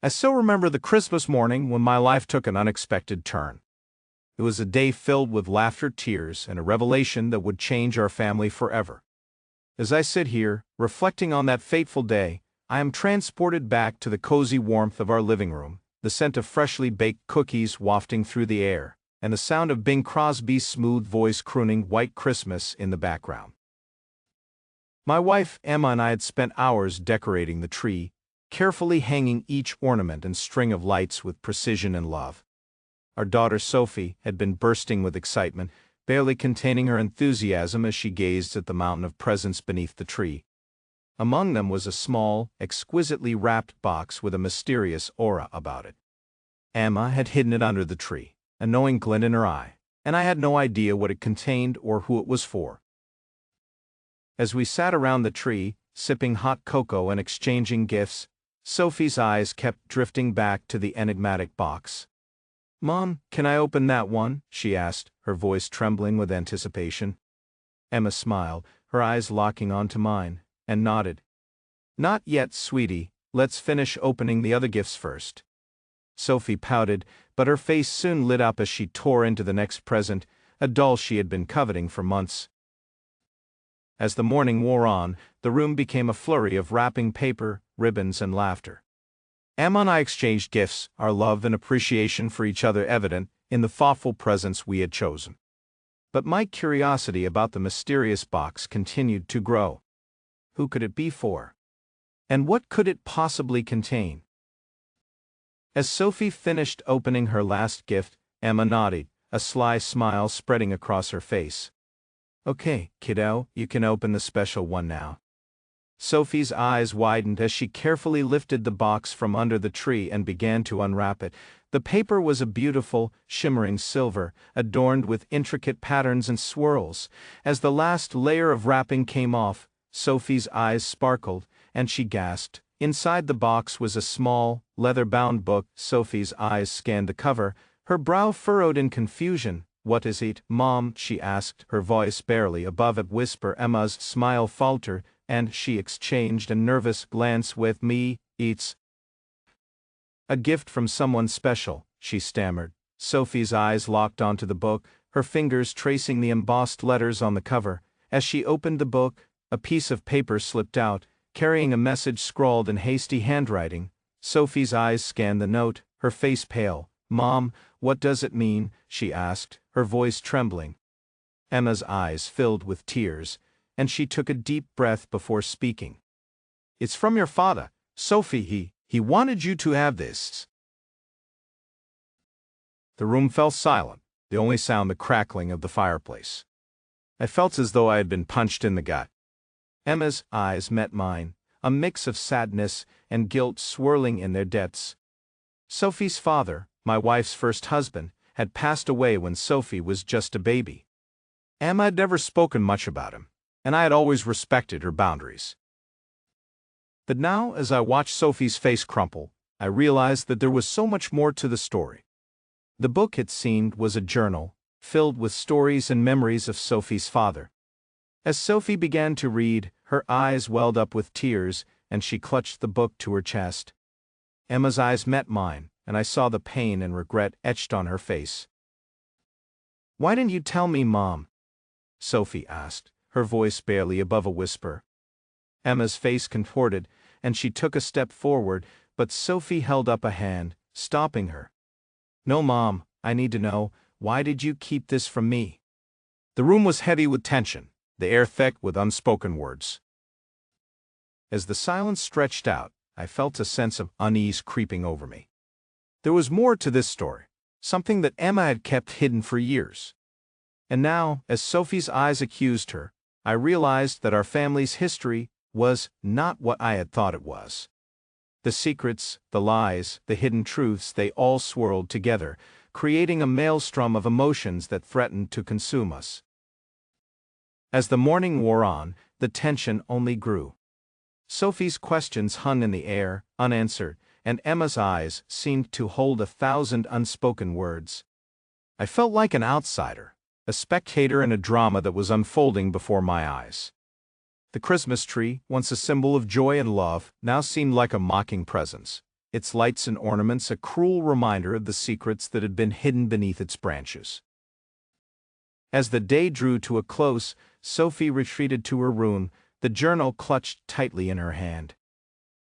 I still remember the Christmas morning when my life took an unexpected turn. It was a day filled with laughter, tears, and a revelation that would change our family forever. As I sit here, reflecting on that fateful day, I am transported back to the cozy warmth of our living room, the scent of freshly baked cookies wafting through the air, and the sound of Bing Crosby's smooth voice crooning White Christmas in the background. My wife, Emma, and I had spent hours decorating the tree, carefully hanging each ornament and string of lights with precision and love. Our daughter Sophie had been bursting with excitement, barely containing her enthusiasm as she gazed at the mountain of presents beneath the tree. Among them was a small, exquisitely wrapped box with a mysterious aura about it. Emma had hidden it under the tree, a knowing glint in her eye, and I had no idea what it contained or who it was for. As we sat around the tree, sipping hot cocoa and exchanging gifts, Sophie's eyes kept drifting back to the enigmatic box. "Mom, can I open that one?" she asked, her voice trembling with anticipation. Emma smiled, her eyes locking onto mine, and nodded. "Not yet, sweetie. Let's finish opening the other gifts first." Sophie pouted, but her face soon lit up as she tore into the next present, a doll she had been coveting for months. As the morning wore on, the room became a flurry of wrapping paper, ribbons, and laughter. Emma and I exchanged gifts, our love and appreciation for each other evident in the thoughtful presents we had chosen. But my curiosity about the mysterious box continued to grow. Who could it be for? And what could it possibly contain? As Sophie finished opening her last gift, Emma nodded, a sly smile spreading across her face. "Okay, kiddo, you can open the special one now." Sophie's eyes widened as she carefully lifted the box from under the tree and began to unwrap it. The paper was a beautiful, shimmering silver, adorned with intricate patterns and swirls. As the last layer of wrapping came off, Sophie's eyes sparkled, and she gasped. Inside the box was a small, leather-bound book. Sophie's eyes scanned the cover, her brow furrowed in confusion. "What is it, Mom?" she asked, her voice barely above a whisper. Emma's smile faltered, and she exchanged a nervous glance with me. "It's a gift from someone special," she stammered. Sophie's eyes locked onto the book, her fingers tracing the embossed letters on the cover. As she opened the book, a piece of paper slipped out, carrying a message scrawled in hasty handwriting. Sophie's eyes scanned the note, her face pale. "Mom, what does it mean?" she asked, her voice trembling. Emma's eyes filled with tears, and she took a deep breath before speaking. "It's from your father, Sophie. He wanted you to have this." The room fell silent, the only sound the crackling of the fireplace. I felt as though I had been punched in the gut. Emma's eyes met mine, a mix of sadness and guilt swirling in their depths. Sophie's father, my wife's first husband, had passed away when Sophie was just a baby. Emma had never spoken much about him, and I had always respected her boundaries. But now, as I watched Sophie's face crumple, I realized that there was so much more to the story. The book, it seemed, was a journal, filled with stories and memories of Sophie's father. As Sophie began to read, her eyes welled up with tears, and she clutched the book to her chest. Emma's eyes met mine, and I saw the pain and regret etched on her face. "Why didn't you tell me, Mom?" Sophie asked, her voice barely above a whisper. Emma's face contorted, and she took a step forward, but Sophie held up a hand, stopping her. "No, Mom, I need to know. Why did you keep this from me?" The room was heavy with tension, the air thick with unspoken words. As the silence stretched out, I felt a sense of unease creeping over me. There was more to this story, something that Emma had kept hidden for years. And now, as Sophie's eyes accused her, I realized that our family's history was not what I had thought it was. The secrets, the lies, the hidden truths, they all swirled together, creating a maelstrom of emotions that threatened to consume us. As the morning wore on, the tension only grew. Sophie's questions hung in the air, unanswered, and Emma's eyes seemed to hold 1,000 unspoken words. I felt like an outsider, a spectator in a drama that was unfolding before my eyes. The Christmas tree, once a symbol of joy and love, now seemed like a mocking presence, its lights and ornaments a cruel reminder of the secrets that had been hidden beneath its branches. As the day drew to a close, Sophie retreated to her room, the journal clutched tightly in her hand.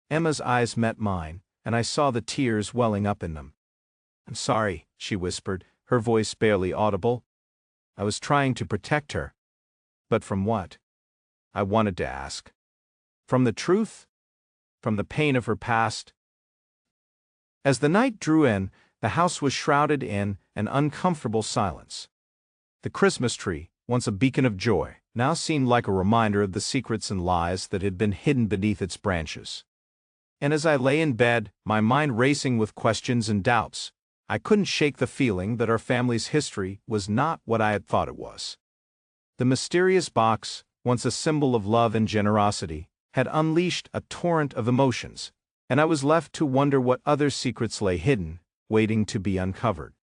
Emma's eyes met mine, and I saw the tears welling up in them. "I'm sorry," she whispered, her voice barely audible. I was trying to protect her. But from what? I wanted to ask. From the truth? From the pain of her past? As the night drew in, the house was shrouded in an uncomfortable silence. The Christmas tree, once a beacon of joy, now seemed like a reminder of the secrets and lies that had been hidden beneath its branches. And as I lay in bed, my mind racing with questions and doubts, I couldn't shake the feeling that our family's history was not what I had thought it was. The mysterious box, once a symbol of love and generosity, had unleashed a torrent of emotions, and I was left to wonder what other secrets lay hidden, waiting to be uncovered.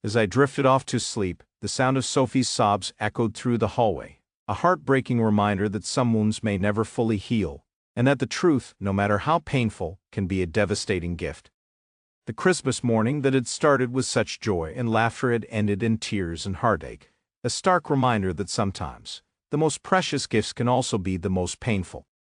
As I drifted off to sleep, the sound of Sophie's sobs echoed through the hallway, a heartbreaking reminder that some wounds may never fully heal, and that the truth, no matter how painful, can be a devastating gift. The Christmas morning that had started with such joy and laughter had ended in tears and heartache, a stark reminder that sometimes the most precious gifts can also be the most painful.